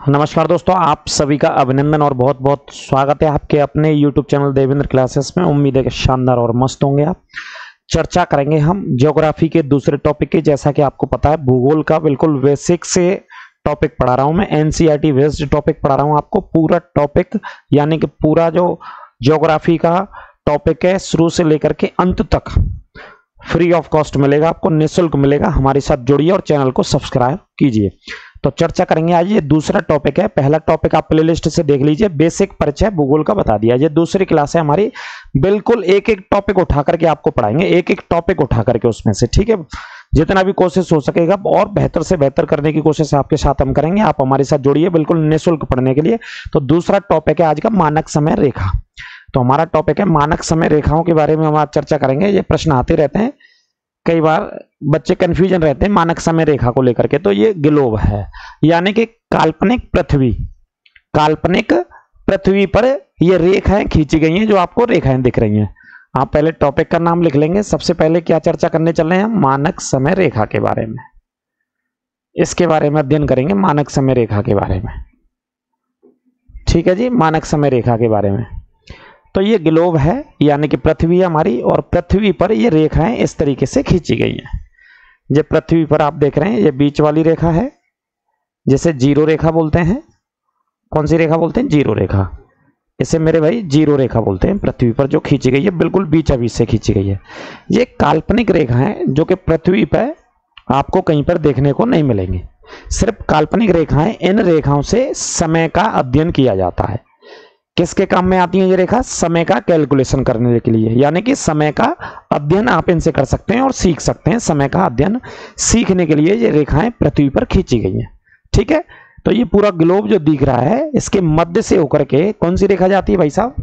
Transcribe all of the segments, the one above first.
नमस्कार दोस्तों, आप सभी का अभिनंदन और बहुत बहुत स्वागत है आपके अपने YouTube चैनल देवेंद्र क्लासेस में। उम्मीद है कि शानदार और मस्त होंगे आप। चर्चा करेंगे हम ज्योग्राफी के दूसरे टॉपिक की। जैसा कि आपको पता है, भूगोल का बिल्कुल बेसिक से टॉपिक पढ़ा रहा हूं मैं, एनसीईआरटी बेस्ड टॉपिक पढ़ा रहा हूं आपको। पूरा टॉपिक यानी कि पूरा जो ज्योग्राफी का टॉपिक है शुरू से लेकर के अंत तक फ्री ऑफ कॉस्ट मिलेगा आपको, निःशुल्क मिलेगा। हमारे साथ जुड़िए और चैनल को सब्सक्राइब कीजिए। तो चर्चा करेंगे आज। ये दूसरा टॉपिक है। पहला टॉपिक आप प्लेलिस्ट से देख लीजिए, बेसिक परिचय भूगोल का बता दिया। ये दूसरी क्लास है हमारी, बिल्कुल एक एक टॉपिक उठा करके आपको पढ़ाएंगे, एक एक टॉपिक उठा करके उसमें से, ठीक है। जितना भी कोशिश हो सकेगा और बेहतर से बेहतर करने की कोशिश आपके साथ हम करेंगे। आप हमारे साथ जुड़िए बिल्कुल निःशुल्क पढ़ने के लिए। तो दूसरा टॉपिक है आज का मानक समय रेखा। तो हमारा टॉपिक है मानक समय रेखाओं के बारे में हम आज चर्चा करेंगे। ये प्रश्न आते रहते हैं, कई बार बच्चे कंफ्यूजन रहते हैं मानक समय रेखा को लेकर के। तो ये ग्लोब है, यानी कि काल्पनिक पृथ्वी पर ये रेखाएं खींची गई हैं, जो आपको रेखाएं दिख रही हैं। आप पहले टॉपिक का नाम लिख लेंगे। सबसे पहले क्या चर्चा करने चल रहे हैं हम? मानक समय रेखा के बारे में। इसके बारे में अध्ययन करेंगे, मानक समय रेखा के बारे में। ठीक है जी, मानक समय रेखा के बारे में। तो ये ग्लोब है, यानी कि पृथ्वी हमारी, और पृथ्वी पर ये रेखाएं इस तरीके से खींची गई हैं। ये पृथ्वी पर आप देख रहे हैं, ये बीच वाली रेखा है, जिसे जीरो रेखा बोलते हैं। कौन सी रेखा बोलते हैं? जीरो रेखा। इसे मेरे भाई जीरो रेखा बोलते हैं। पृथ्वी पर जो खींची गई है, बिल्कुल बीचा बीच से खींची गई है। ये काल्पनिक रेखा है, जो कि पृथ्वी पर आपको कहीं पर देखने को नहीं मिलेंगी। सिर्फ काल्पनिक रेखाएं, इन रेखाओं से समय का अध्ययन किया जाता है। किसके काम में आती है ये रेखा? समय का कैलकुलेशन करने के लिए, यानी कि समय का अध्ययन आप इनसे कर सकते हैं और सीख सकते हैं। समय का अध्ययन सीखने के लिए ये रेखाएं पृथ्वी पर खींची गई हैं। ठीक है, तो ये पूरा ग्लोब जो दिख रहा है, इसके मध्य से होकर के कौन सी रेखा जाती है भाई साहब?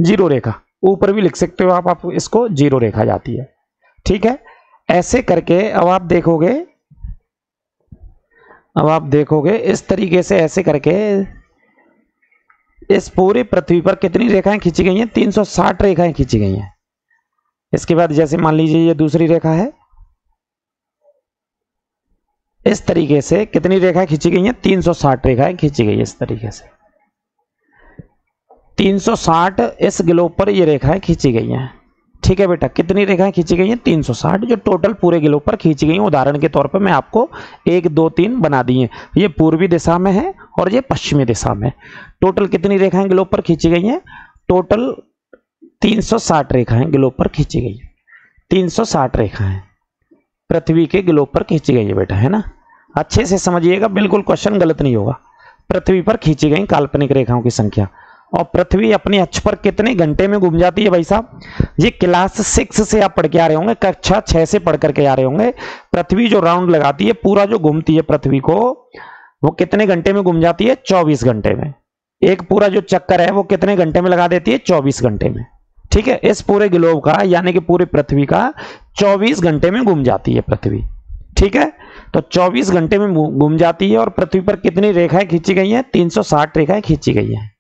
जीरो रेखा। ऊपर भी लिख सकते हो आप इसको, जीरो रेखा जाती है। ठीक है, ऐसे करके अब आप देखोगे इस तरीके से, ऐसे करके इस पूरे पृथ्वी पर कितनी रेखाएं खींची गई हैं? 360 रेखाएं खींची गई हैं। इसके बाद जैसे मान लीजिए ये दूसरी रेखा है, इस तरीके से कितनी रेखाएं खींची गई हैं? 360 रेखाएं खींची गई है इस तरीके से। 360 इस ग्लोब पर ये रेखाएं खींची गई हैं। ठीक है बेटा, कितनी रेखाएं खींची गई हैं? 360, जो टोटल पूरे ग्लोब पर खींची गई हैं। उदाहरण के तौर पर मैं आपको 1 2 3 बना दी हैं। ये पूर्वी दिशा में है और ये पश्चिमी दिशा में। टोटल कितनी रेखाएं ग्लोब पर खींची गई हैं? टोटल 360 रेखाएं ग्लोब पर खींची गई हैं। 360 रेखाएं पृथ्वी के ग्लोब पर खींची गई है बेटा, है ना। अच्छे से समझिएगा, बिल्कुल क्वेश्चन गलत नहीं होगा। पृथ्वी पर खींची गई काल्पनिक रेखाओं की संख्या। और पृथ्वी अपने अक्ष पर कितने घंटे में घूम जाती है भाई साहब? ये क्लास 6 से आप पढ़ के आ रहे होंगे, कक्षा 6 से पढ़ करके आ रहे होंगे। पृथ्वी जो राउंड लगाती है, पूरा जो घूमती है पृथ्वी को, वो कितने घंटे में घूम जाती है? 24 घंटे में। एक पूरा जो चक्कर है वो कितने घंटे में लगा देती है? 24 घंटे में। ठीक है, इस पूरे ग्लोब का यानी कि पूरी पृथ्वी का 24 घंटे में घूम जाती है पृथ्वी। ठीक है, तो 24 घंटे में घूम जाती है। और पृथ्वी पर कितनी रेखाएं खींची गई हैं? 360 रेखाएं खींची गई हैं।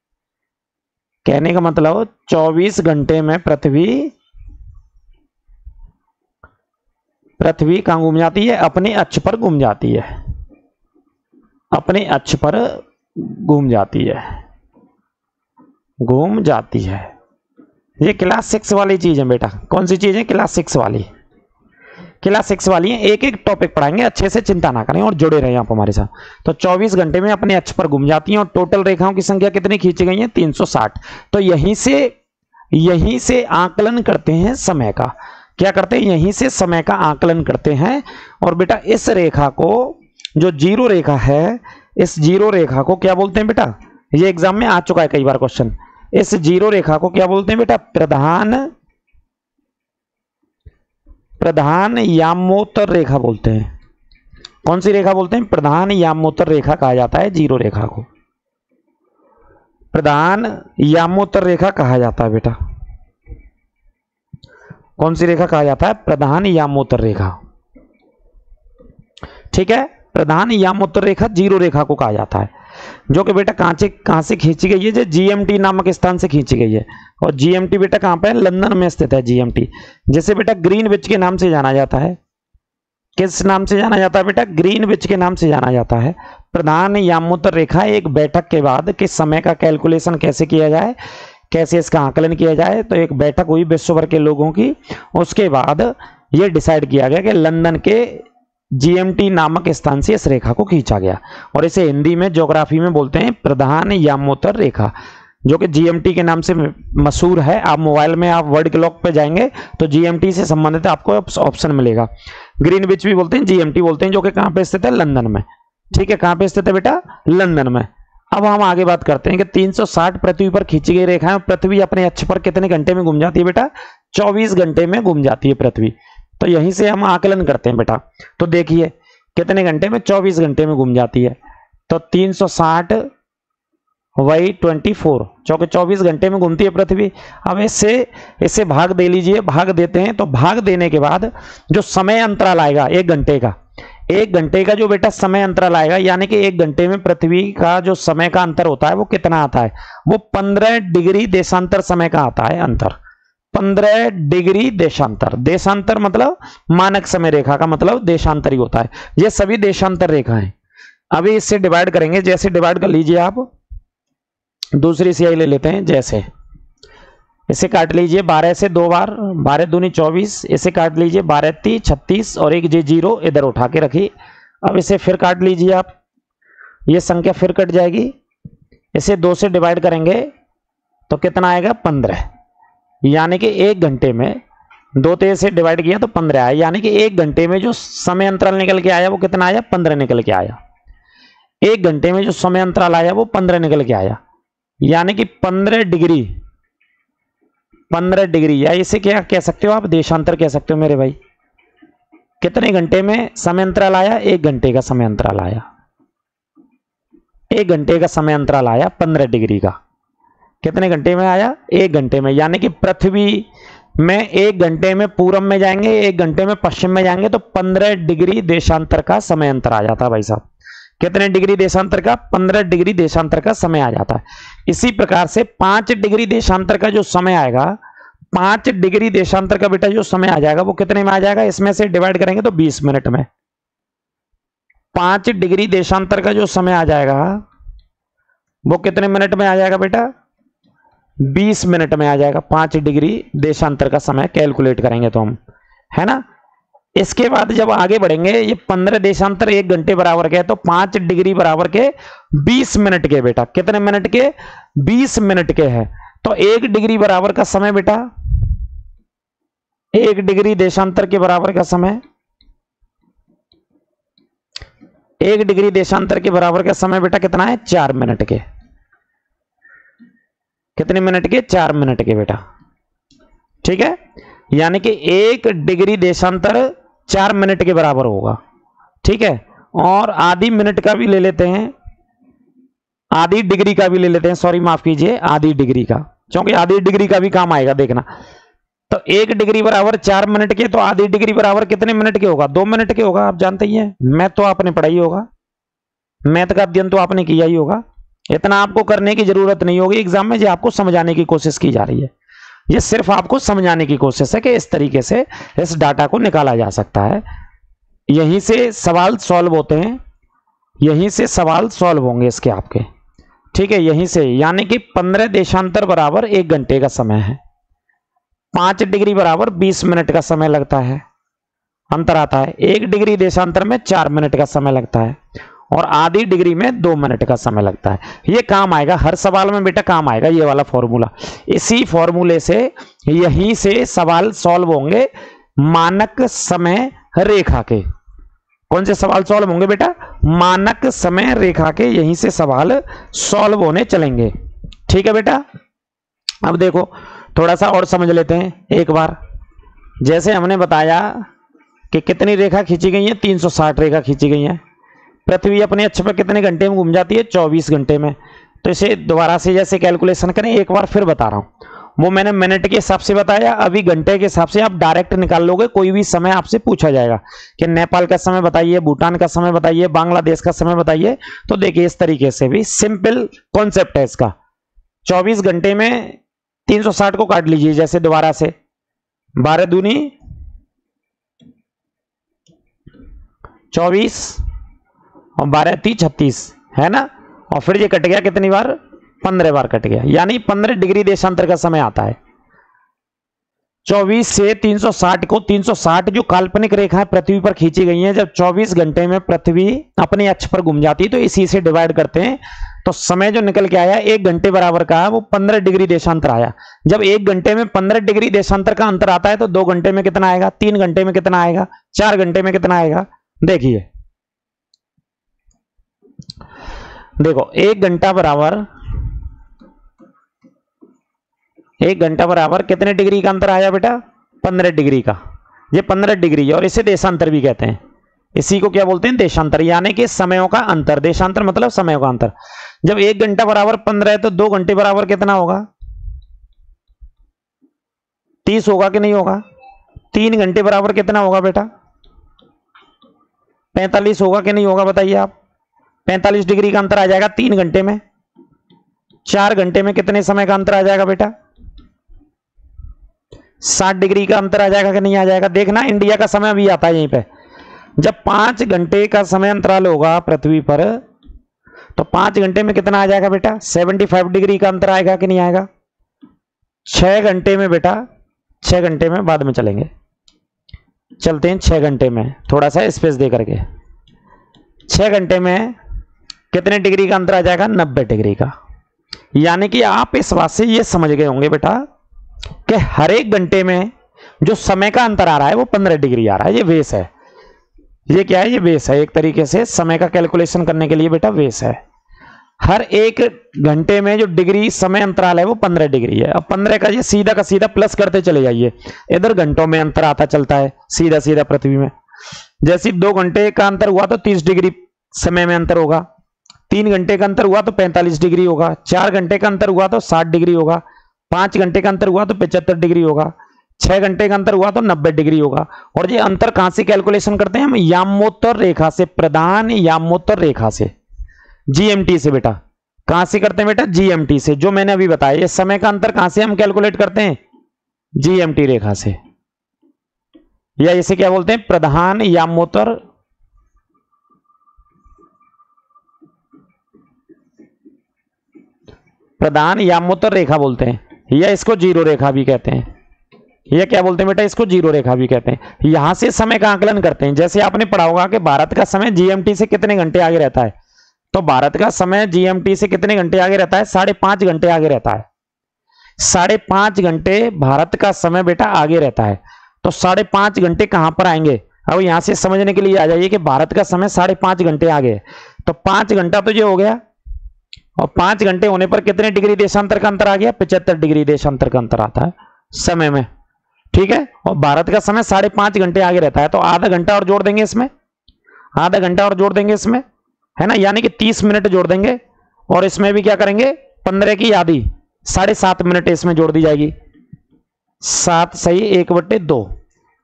कहने का मतलब 24 घंटे में पृथ्वी कहां घूम जाती है? अपने अक्ष पर घूम जाती है। अपने अक्ष पर घूम जाती है। ये क्लास 6 वाली चीज है बेटा। कौन सी चीज है? क्लास 6 वाली। क्लास 6 वाली है। एक एक टॉपिक पढ़ाएंगे, अच्छे से चिंता ना करें और जुड़े रहें आप हमारे साथ। तो 24 घंटे में अपने अक्ष पर घूम जाती हैं। और टोटल रेखाओं की संख्या कितनी खींची गई है? 360। तो यहीं से आकलन करते हैं समय का। क्या करते हैं? यहीं से समय का आकलन करते हैं। और बेटा इस रेखा को, जो जीरो रेखा है, इस जीरो रेखा को क्या बोलते हैं बेटा? ये एग्जाम में आ चुका है कई बार क्वेश्चन। इस जीरो रेखा को क्या बोलते हैं बेटा? प्रधान यामोत्तर रेखा बोलते हैं। कौन सी रेखा बोलते हैं? प्रधान यामोत्तर रेखा कहा जाता है जीरो रेखा को। प्रधान यामोत्तर रेखा कहा जाता है बेटा। कौन सी रेखा कहा जाता है? प्रधान यामोत्तर रेखा। ठीक है, प्रधान यामोत्तर रेखा जीरो रेखा को कहा जाता है, जो कि बेटा कहां से खींची गई है? जो जीएमटी नामक स्थान से खींची गई है। और जीएमटी बेटा कहां पे है? लंदन में स्थित है जीएमटी, जिसे बेटा ग्रीनविच के नाम से जाना जाता है। किस नाम से जाना जाता है बेटा? ग्रीनविच के नाम से जाना जाता है। प्रधान यामोत्तर रेखा एक बैठक के बाद कि समय का कैलकुलेशन कैसे किया जाए, कैसे इसका आकलन किया जाए, तो एक बैठक हुई विश्व भर के लोगों की। उसके बाद ये डिसाइड किया गया कि लंदन के जीएमटी नामक स्थान से इस रेखा को खींचा गया, और इसे हिंदी में ज्योग्राफी में बोलते हैं प्रधान यामोत्तर रेखा, जो कि जीएमटी के नाम से मशहूर है। आप मोबाइल में आप वर्ड क्लॉक पे जाएंगे तो जीएमटी से संबंधित आपको ऑप्शन मिलेगा। ग्रीनविच भी बोलते हैं, जीएमटी बोलते हैं, जो कि कहां पे स्थित है? लंदन में। ठीक है, कहां पे स्थित है बेटा? लंदन में। अब हम आगे बात करते हैं कि 360 पृथ्वी पर खींची गई रेखाएं, पृथ्वी अपने अक्ष पर कितने घंटे में घूम जाती है बेटा? 24 घंटे में घूम जाती है पृथ्वी। तो यहीं से हम आकलन करते हैं बेटा। तो देखिए कितने घंटे में? 24 घंटे में घूम जाती है। तो 360 वही 24, क्योंकि 24 घंटे में घूमती है पृथ्वी। अब इससे भाग दे लीजिए, भाग देते हैं। तो भाग देने के बाद जो समय अंतराल आएगा 1 घंटे का, 1 घंटे का जो बेटा समय अंतराल आएगा, यानी कि 1 घंटे में पृथ्वी का जो समय का अंतर होता है वो कितना आता है? वो 15 डिग्री देशांतर समय का आता है अंतर। 15 डिग्री देशांतर। देशांतर मतलब मानक समय रेखा का मतलब देशांतर ही होता है। ये सभी देशांतर रेखा है। अभी इससे डिवाइड करेंगे, जैसे डिवाइड कर लीजिए आप, दूसरी स्याही ले लेते हैं। जैसे इसे काट लीजिए 12 से 2 बार, 12 दूनी 24। इसे काट लीजिए 12 3 36 और एक 0 इधर उठा के रखिए। अब इसे फिर काट लीजिए आप, ये संख्या फिर कट जाएगी। इसे 2 से डिवाइड करेंगे तो कितना आएगा? 15। यानी कि 1 घंटे में 2 तेज से डिवाइड किया तो 15 आया। यानी कि 1 घंटे में जो समय अंतराल निकल के आया वो कितना आया? 15 निकल के आया। 1 घंटे में जो समय अंतराल आया वो 15 निकल के आया। यानी कि 15 डिग्री, 15 डिग्री, या इसे क्या कह सकते हो आप? देशांतर कह सकते हो मेरे भाई। कितने घंटे में समय अंतराल आया? 1 घंटे का समय अंतराल आया। 1 घंटे का समय अंतराल आया 15 डिग्री का। कितने घंटे में आया? 1 घंटे में। यानी कि पृथ्वी में 1 घंटे में पूरब में जाएंगे, 1 घंटे में पश्चिम में जाएंगे, तो 15 डिग्री देशांतर का समय अंतर आ जाता है भाई साहब। कितने डिग्री देशांतर का? 15 डिग्री देशांतर का समय आ जाता है। इसी प्रकार से 5 डिग्री देशांतर का जो समय आएगा, 5 डिग्री देशांतर का बेटा जो समय आ जाएगा वो कितने में आ जाएगा? इसमें से डिवाइड करेंगे तो 20 मिनट में। 5 डिग्री देशांतर का जो समय आ जाएगा वो कितने मिनट में आ जाएगा बेटा? 20 मिनट में आ जाएगा। 5 डिग्री देशांतर का समय कैलकुलेट करेंगे तो हम, है ना। इसके बाद जब आगे बढ़ेंगे, ये 15 देशांतर 1 घंटे बराबर के है, तो 5 डिग्री बराबर के 20 मिनट के बेटा। कितने मिनट के? 20 मिनट के है। तो 1 डिग्री बराबर का समय बेटा, 1 डिग्री देशांतर के बराबर का समय, 1 डिग्री देशांतर के बराबर का समय बेटा कितना है? 4 मिनट के। कितने मिनट के? 4 मिनट के बेटा। ठीक है, यानी कि 1 डिग्री देशांतर 4 मिनट के बराबर होगा। ठीक है, और आधी मिनट का भी ले लेते हैं, आधी डिग्री का भी ले लेते हैं, सॉरी माफ कीजिए, आधी डिग्री का, क्योंकि आधी डिग्री का भी काम आएगा देखना। तो 1 डिग्री बराबर 4 मिनट के, तो आधी डिग्री बराबर कितने मिनट के होगा? 2 मिनट के होगा। आप जानते ही हैं, मैथ तो आपने पढ़ा ही होगा, मैथ का अध्ययन तो आपने किया ही होगा। इतना आपको करने की जरूरत नहीं होगी एग्जाम में, जो आपको समझाने की कोशिश की जा रही है। ये सिर्फ आपको समझाने की कोशिश है कि इस तरीके से इस डाटा को निकाला जा सकता है। यहीं से सवाल सॉल्व होते हैं, यहीं से सवाल सॉल्व होंगे इसके आपके। ठीक है, यहीं से, यानी कि 15 देशांतर बराबर 1 घंटे का समय है। 5 डिग्री बराबर 20 मिनट का समय लगता है, अंतर आता है। 1 डिग्री देशांतर में 4 मिनट का समय लगता है, और आधी डिग्री में 2 मिनट का समय लगता है। ये काम आएगा हर सवाल में बेटा, काम आएगा ये वाला फॉर्मूला। इसी फॉर्मूले से यहीं से सवाल सॉल्व होंगे मानक समय रेखा के। कौन से सवाल सॉल्व होंगे बेटा? मानक समय रेखा के, यहीं से सवाल सॉल्व होने चलेंगे। ठीक है बेटा, अब देखो थोड़ा सा और समझ लेते हैं एक बार। जैसे हमने बताया कि कितनी रेखा खींची गई है? 360 रेखा खींची गई है। पृथ्वी अपने अक्ष पर कितने घंटे में घूम जाती है? 24 घंटे में। तो इसे दोबारा से जैसे कैलकुलेशन करें, एक बार फिर बता रहा हूं, वो मैंने मिनट के हिसाब से बताया, अभी घंटे के हिसाब से आप डायरेक्ट निकाल लोगे। कोई भी समय आपसे पूछा जाएगा कि नेपाल का समय बताइए, भूटान का समय बताइए, बांग्लादेश का समय बताइए, तो देखिए इस तरीके से भी सिंपल कॉन्सेप्ट है इसका। 24 घंटे में 360 को काट लीजिए, जैसे दोबारा से 12 दूनी 24 और 12 30 36 है ना, और फिर ये कट गया कितनी बार, 15 बार कट गया, यानी 15 डिग्री देशांतर का समय आता है। 24 से 360 को 360 जो काल्पनिक रेखाएं पृथ्वी पर खींची गई हैं, जब 24 घंटे में पृथ्वी अपने अक्ष पर घूम जाती है तो इसी से डिवाइड करते हैं, तो समय जो निकल के आया 1 घंटे बराबर का वो 15 डिग्री देशांतर आया। जब 1 घंटे में 15 डिग्री देशांतर का अंतर आता है तो 2 घंटे में कितना आएगा, 3 घंटे में कितना आएगा, 4 घंटे में कितना आएगा। देखिए देखो 1 घंटा बराबर कितने डिग्री का अंतर आया बेटा, 15 डिग्री का। ये 15 डिग्री है और इसे देशांतर भी कहते हैं। इसी को क्या बोलते हैं, देशांतर, यानी कि समयों का अंतर। देशांतर मतलब समयों का अंतर। जब 1 घंटा बराबर 15 है तो 2 घंटे बराबर कितना होगा, 30 होगा कि नहीं होगा। 3 घंटे बराबर कितना होगा बेटा, 45 होगा कि नहीं होगा, बताइए आप। 45 डिग्री का अंतर आ जाएगा 3 घंटे में। 4 घंटे में कितने समय का अंतर आ जाएगा बेटा, 60 डिग्री का अंतर आ जाएगा कि नहीं आ जाएगा। देखना इंडिया का समय अभी आता है यहीं पे। जब 5 घंटे का समय अंतराल होगा पृथ्वी पर तो 5 घंटे में कितना आ जाएगा बेटा, 75 डिग्री का अंतर आएगा कि नहीं आएगा। 6 घंटे में बेटा, 6 घंटे में बाद में चलेंगे, चलते हैं 6 घंटे में, थोड़ा सा स्पेस दे करके। 6 घंटे में कितने डिग्री का अंतर आ जाएगा, 90 डिग्री का। यानी कि आप इस बात से ये समझ गए होंगे बेटा कि हर एक घंटे में जो समय का अंतर आ रहा है वो 15 डिग्री आ रहा है। ये बेस है, ये क्या है, ये बेस है। एक तरीके से समय का कैलकुलेशन करने के लिए बेटा बेस है। हर एक घंटे में जो डिग्री समय अंतराल है वो 15 डिग्री है। अब 15 का ये सीधा का सीधा प्लस करते चले जाइए, इधर घंटों में अंतर आता चलता है सीधा सीधा पृथ्वी में। जैसे 2 घंटे का अंतर हुआ तो 30 डिग्री समय में अंतर होगा, 3 घंटे का अंतर हुआ तो 45 डिग्री होगा, 4 घंटे का अंतर हुआ तो 60 डिग्री होगा, 5 घंटे का अंतर हुआ तो 75 डिग्री होगा, 6 घंटे का अंतर हुआ तो 90 डिग्री होगा। और ये अंतर कहां से कैलकुलेशन करते हैं हम, यामोत्तर रेखा से, प्रधान यामोत्तर रेखा से, जीएमटी से। बेटा कहां से करते हैं बेटा, जीएमटी से। जो मैंने अभी बताया ये समय का अंतर कहां से हम कैलकुलेट करते हैं, जीएमटी रेखा से, या इसे क्या बोलते हैं, प्रधान यामोत्तर रेखा बोलते हैं, या इसको जीरो रेखा भी कहते हैं। ये क्या बोलते हैं बेटा, इसको जीरो रेखा भी कहते हैं। यहां से समय का आकलन करते हैं। जैसे आपने पढ़ा होगा कि भारत का समय जीएमटी से कितने घंटे आगे रहता है, तो भारत का समय जीएमटी से कितने घंटे आगे रहता है, 5.5 घंटे आगे रहता है। 5.5 घंटे भारत का समय बेटा आगे रहता है। तो 5.5 घंटे कहां पर आएंगे, अब यहां से समझने के लिए आ जाइए कि भारत का समय 5.5 घंटे आगे है, तो 5 घंटा तो ये हो गया, और 5 घंटे होने पर कितने डिग्री देशांतर का अंतर आ गया, 75 डिग्री देशांतर का अंतर आता है समय में। ठीक है, और भारत का समय 5.5 घंटे आगे रहता है, तो आधा घंटा और जोड़ देंगे इसमें, आधा घंटा और जोड़ देंगे इसमें, है ना, यानी कि 30 मिनट जोड़ देंगे। और इसमें भी क्या करेंगे, 15 की आधी 7.5 मिनट इसमें जोड़ दी जाएगी। 7 सही 1/2,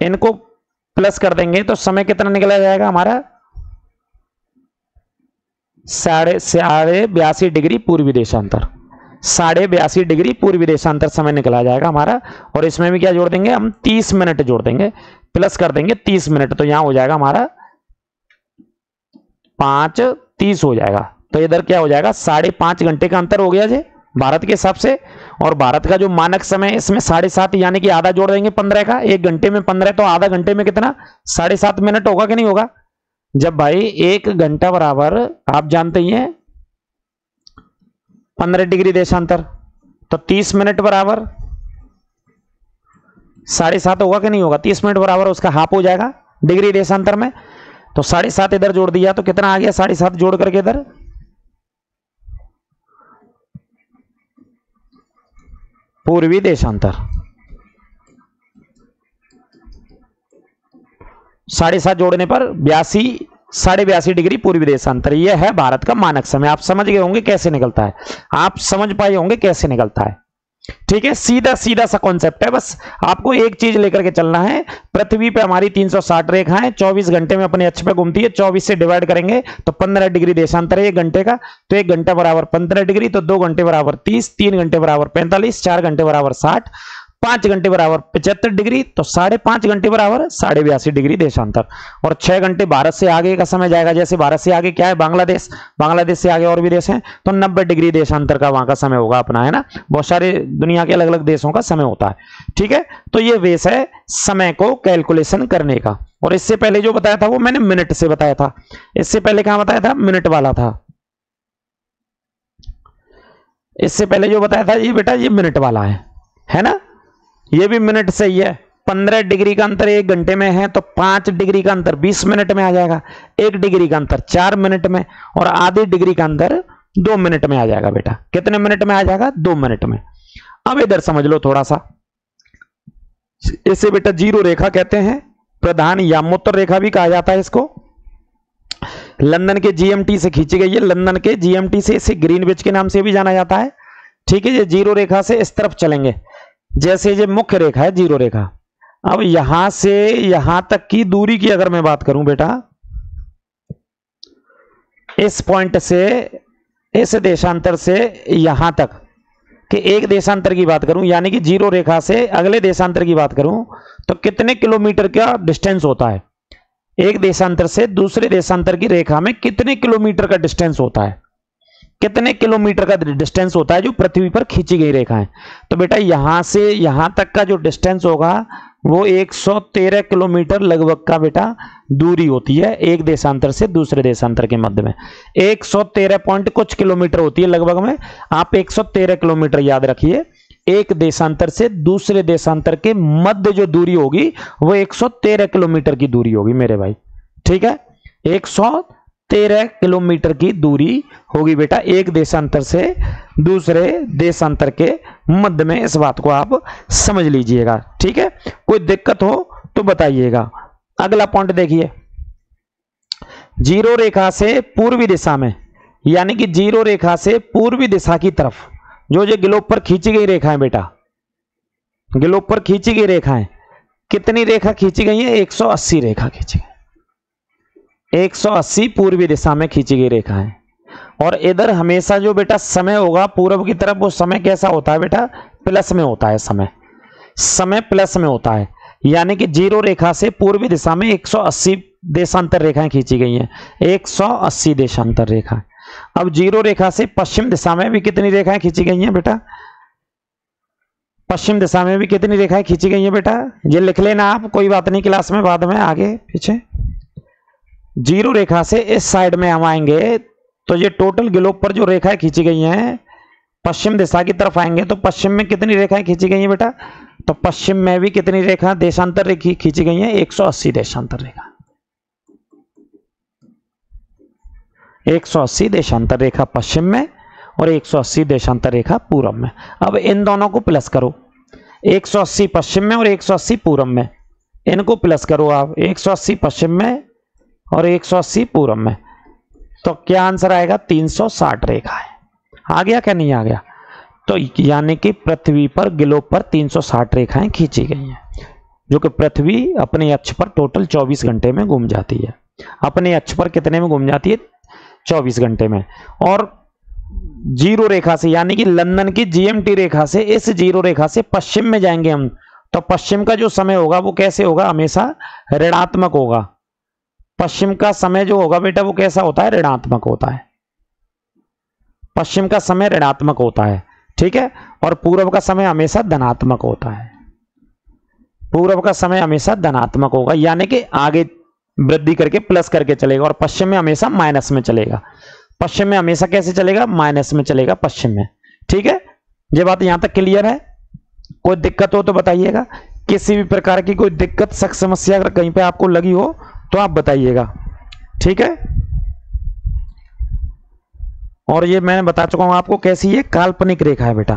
इनको प्लस कर देंगे तो समय कितना निकला जाएगा हमारा, 82.5 डिग्री पूर्वी देशांतर, 82.5 डिग्री पूर्वी देशांतर समय निकला जाएगा हमारा। और इसमें भी क्या जोड़ देंगे हम, 30 मिनट जोड़ देंगे, प्लस कर देंगे 30 मिनट, तो यहां हो जाएगा हमारा 5:30 हो जाएगा। तो इधर क्या हो जाएगा, 5.5 घंटे का अंतर हो गया जी भारत के हिसाब से। और भारत का जो मानक समय इसमें 7.5, यानी कि आधा जोड़ देंगे 15 का। 1 घंटे में 15, तो आधा घंटे में कितना, 7.5 मिनट होगा कि नहीं होगा। जब भाई 1 घंटा बराबर आप जानते ही हैं 15 डिग्री देशांतर, तो 30 मिनट बराबर 7.5 होगा कि नहीं होगा। 30 मिनट बराबर उसका हाफ हो जाएगा डिग्री देशांतर में, तो 7.5 इधर जोड़ दिया तो कितना आ गया, 7.5 जोड़ करके इधर पूर्वी देशांतर, 7.5 जोड़ने पर 82 डिग्री पूर्वी देशांतर। यह है भारत का मानक समय। आप समझ गए होंगे कैसे निकलता है, आप समझ पाए होंगे कैसे निकलता है। ठीक है, सीधा सीधा सा कॉन्सेप्ट है। बस आपको एक चीज लेकर के चलना है, पृथ्वी पे हमारी 360 रेखाएं 24 घंटे में अपने अक्ष पे घूमती है। 24 से डिवाइड करेंगे तो 15 डिग्री देशांतर है 1 घंटे का, तो 1 घंटा बराबर 15 डिग्री, तो 2 घंटे बराबर 30, 3 घंटे बराबर 45, 4 घंटे बराबर 60, 5 घंटे बराबर 75 डिग्री, तो 5.5 घंटे बराबर 82.5 डिग्री देशांतर। और 6 घंटे भारत से आगे का समय जाएगा, जैसे भारत से आगे क्या है बांग्लादेश, बांग्लादेश से आगे और भी देश हैं, तो 90 डिग्री देशांतर का वहां का समय होगा अपना, है ना। बहुत सारे दुनिया के अलग अलग देशों का समय होता है, ठीक है। तो ये वेस है समय को कैलकुलेशन करने का। और इससे पहले जो बताया था वो मैंने मिनट से बताया था, इससे पहले क्या बताया था, मिनट वाला था। इससे पहले जो बताया था ये बेटा ये मिनट वाला है ना। ये भी मिनट से ही है। 15 डिग्री का अंतर 1 घंटे में है, तो 5 डिग्री का अंतर 20 मिनट में आ जाएगा। 1 डिग्री का अंतर 4 मिनट में, और आधी डिग्री का अंतर 2 मिनट में आ जाएगा बेटा। कितने मिनट में आ जाएगा, 2 मिनट में। अब इधर समझ लो थोड़ा सा, इसे बेटा जीरो रेखा कहते हैं, प्रधान यामोत्तर रेखा भी कहा जाता है इसको। लंदन के जीएमटी से खींची गई है, लंदन के जीएमटी से, इसे ग्रीनविच के नाम से भी जाना जाता है, ठीक है। ये जीरो रेखा से इस तरफ चलेंगे, जैसे ये मुख्य रेखा है जीरो रेखा। अब यहां से यहां तक की दूरी की अगर मैं बात करूं बेटा, इस पॉइंट से इस देशांतर से यहां तक कि एक देशांतर की बात करूं, यानी कि जीरो रेखा से अगले देशांतर की बात करूं, तो कितने किलोमीटर का डिस्टेंस होता है। एक देशांतर से दूसरे देशांतर की रेखा में कितने किलोमीटर का डिस्टेंस होता है, कितने किलोमीटर का डिस्टेंस होता है जो पृथ्वी पर खींची गई रेखा है। तो बेटा यहां से यहां तक का जो डिस्टेंस होगा वो 113 किलोमीटर लगभग का बेटा दूरी होती है एक देशांतर से दूसरे देशांतर के मध्य में। 113 पॉइंट कुछ किलोमीटर होती है लगभग में, आप 113 किलोमीटर याद रखिए। एक देशांतर से दूसरे देशांतर के मध्य जो दूरी होगी वो 113 किलोमीटर की दूरी होगी मेरे भाई, ठीक है। 113 किलोमीटर की दूरी होगी बेटा एक देशांतर से दूसरे देशांतर के मध्य में। इस बात को आप समझ लीजिएगा, ठीक है। कोई दिक्कत हो तो बताइएगा। अगला पॉइंट देखिए, जीरो रेखा से पूर्वी दिशा में, यानी कि जीरो रेखा से पूर्वी दिशा की तरफ जो ये ग्लोब पर खींची गई रेखा है बेटा, ग्लोब पर खींची गई रेखाएं, कितनी रेखा खींची गई है, 180 रेखा खींची गई, 180 पूर्वी दिशा में खींची गई रेखा है। और इधर हमेशा जो बेटा समय होगा पूर्व की तरफ, वो समय कैसा होता है बेटा, प्लस में होता है। समय प्लस में होता है, यानी कि जीरो रेखा से पूर्वी दिशा में 180 देशांतर रेखाएं खींची गई हैं, 180 देशांतर रेखा। अब जीरो रेखा से पश्चिम दिशा में भी कितनी रेखाएं खींची गई हैं बेटा, पश्चिम दिशा में भी कितनी रेखाएं खींची गई हैं बेटा, ये लिख लेना आप, कोई बात नहीं, क्लास में बाद में आगे पीछे। जीरो रेखा से इस साइड में हम आएंगे तो ये टोटल ग्लोब पर जो रेखाएं खींची गई हैं पश्चिम दिशा की तरफ आएंगे तो पश्चिम में कितनी रेखाएं खींची गई हैं बेटा, तो पश्चिम में भी कितनी रेखा देशांतर रेखा खींची गई हैं, 180 देशांतर रेखा, 180 देशांतर रेखा पश्चिम में और 180 देशांतर रेखा पूर्व में। अब इन दोनों को प्लस करो, 180 पश्चिम में और 180 पूर्व में, इनको प्लस करो आप, 180 पश्चिम में और 180 पूर्व में, तो क्या आंसर आएगा, 360 रेखा है। आ गया क्या, नहीं आ गया। तो यानी कि पृथ्वी पर ग्लोब पर 360 रेखाएं खींची गई हैं, जो कि पृथ्वी अपने अक्ष पर टोटल 24 घंटे में घूम जाती है। अपने अक्ष पर कितने में घूम जाती है, 24 घंटे में। और जीरो रेखा से, यानी कि लंदन की जीएमटी रेखा से, इस जीरो रेखा से पश्चिम में जाएंगे हम, तो पश्चिम का जो समय होगा वो कैसे होगा, हमेशा ऋणात्मक होगा। पश्चिम का समय जो होगा बेटा वो कैसा होता है, ऋणात्मक होता है। पश्चिम का समय ऋणात्मक होता है, ठीक है। और पूर्व का समय हमेशा धनात्मक होता है, पूर्व का समय हमेशा धनात्मक होगा, यानी कि आगे वृद्धि करके प्लस करके चलेगा। और पश्चिम में हमेशा माइनस में चलेगा, पश्चिम में हमेशा कैसे चलेगा, माइनस में चलेगा पश्चिम में, ठीक है। ये बात यहां तक क्लियर है। कोई दिक्कत हो तो बताइएगा, किसी भी प्रकार की कोई दिक्कत समस्या अगर कहीं पे आपको लगी हो तो आप बताइएगा, ठीक है। और ये मैंने बता चुका हूं आपको कैसी ये काल्पनिक रेखा है बेटा,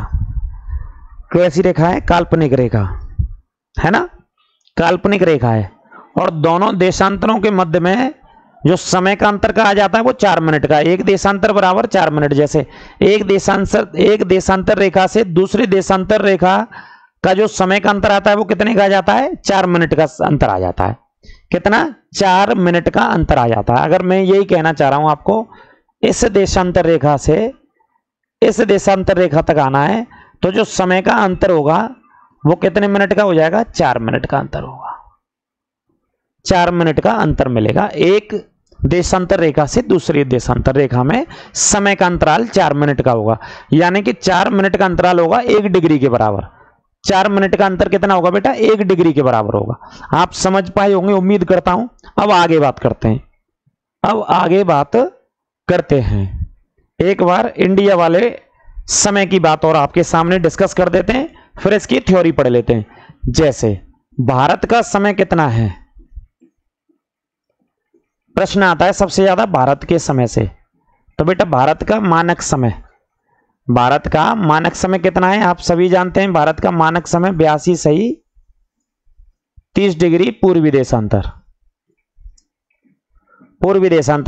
कैसी रेखा है, काल्पनिक रेखा है ना, काल्पनिक रेखा है। और दोनों देशांतरों के मध्य में जो समय का अंतर कहा जाता है वो 4 मिनट का, एक देशांतर बराबर 4 मिनट। जैसे एक देशांतर रेखा से दूसरी देशांतर रेखा का जो समय का अंतर आता है वो कितने का आ जाता है, 4 मिनट का अंतर आ जाता है। कितना, 4 मिनट का अंतर आ जाता है। अगर मैं यही कहना चाह रहा हूं आपको, इस देशांतर रेखा से इस देशांतर रेखा तक आना है तो जो समय का अंतर होगा वो कितने मिनट का हो जाएगा? 4 मिनट का अंतर होगा। 4 मिनट का अंतर मिलेगा। एक देशांतर रेखा से दूसरी देशांतर रेखा में समय का अंतराल 4 मिनट का होगा, यानी कि 4 मिनट का अंतराल होगा 1 डिग्री के बराबर। 4 मिनट का अंतर कितना होगा बेटा? 1 डिग्री के बराबर होगा। आप समझ पाए होंगे उम्मीद करता हूं। अब आगे बात करते हैं। एक बार इंडिया वाले समय की बात और आपके सामने डिस्कस कर देते हैं, फिर इसकी थ्योरी पढ़ लेते हैं। जैसे भारत का समय कितना है? प्रश्न आता है सबसे ज्यादा भारत के समय से। तो बेटा भारत का मानक समय कितना है? आप सभी जानते हैं भारत का मानक समय 82 सही 30 डिग्री पूर्वी देशांतर।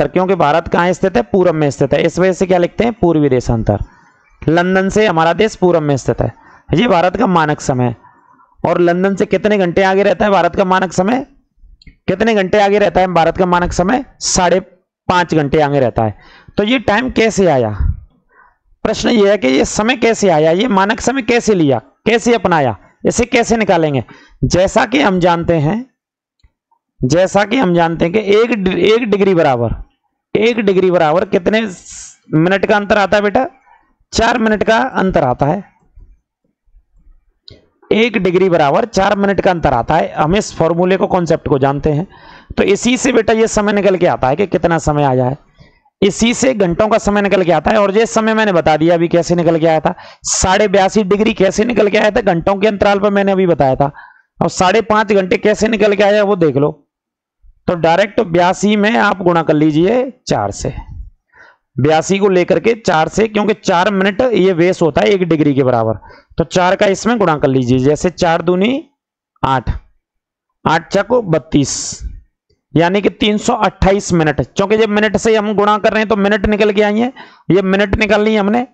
क्योंकि भारत कहां स्थित है? पूरब में स्थित है, इस वजह से क्या लिखते हैं? पूर्वी देशांतर। लंदन से हमारा देश पूरब में स्थित है। ये भारत का मानक समय। और लंदन से कितने घंटे आगे रहता है भारत का मानक समय? कितने घंटे आगे रहता है भारत का मानक समय? 5.5 घंटे आगे रहता है। तो ये टाइम कैसे आया? प्रश्न ये है कि ये समय कैसे आया, ये मानक समय कैसे लिया, कैसे अपनाया, इसे कैसे निकालेंगे? जैसा कि हम जानते हैं कि एक डिग्री बराबर कितने मिनट का अंतर आता है बेटा? 4 मिनट का अंतर आता है। 1 डिग्री बराबर 4 मिनट का अंतर आता है। हम इस फॉर्मूले को, कॉन्सेप्ट को जानते हैं। तो इसी से बेटा ये समय निकल के आता है कि कितना समय आया है। इसी से घंटों का समय निकल के आता है। और ये समय मैंने बता दिया अभी कैसे निकल के आया था। 82.5 डिग्री कैसे निकल के आया था? घंटों के अंतराल पर मैंने अभी बताया था। और 5.5 घंटे कैसे निकल के आया वो देख लो। तो डायरेक्ट 82 में आप गुणा कर लीजिए 4 से। 82 को लेकर के 4 से, क्योंकि 4 मिनट ये वेस्ट होता है 1 डिग्री के बराबर। तो 4 का इसमें गुणा कर लीजिए। जैसे 4 दूनी 8, 8 चको 32, यानी कि 328 मिनट। क्योंकि जब मिनट से हम गुणा कर रहे हैं तो मिनट निकल के आई है। ये मिनट निकाल ली हमने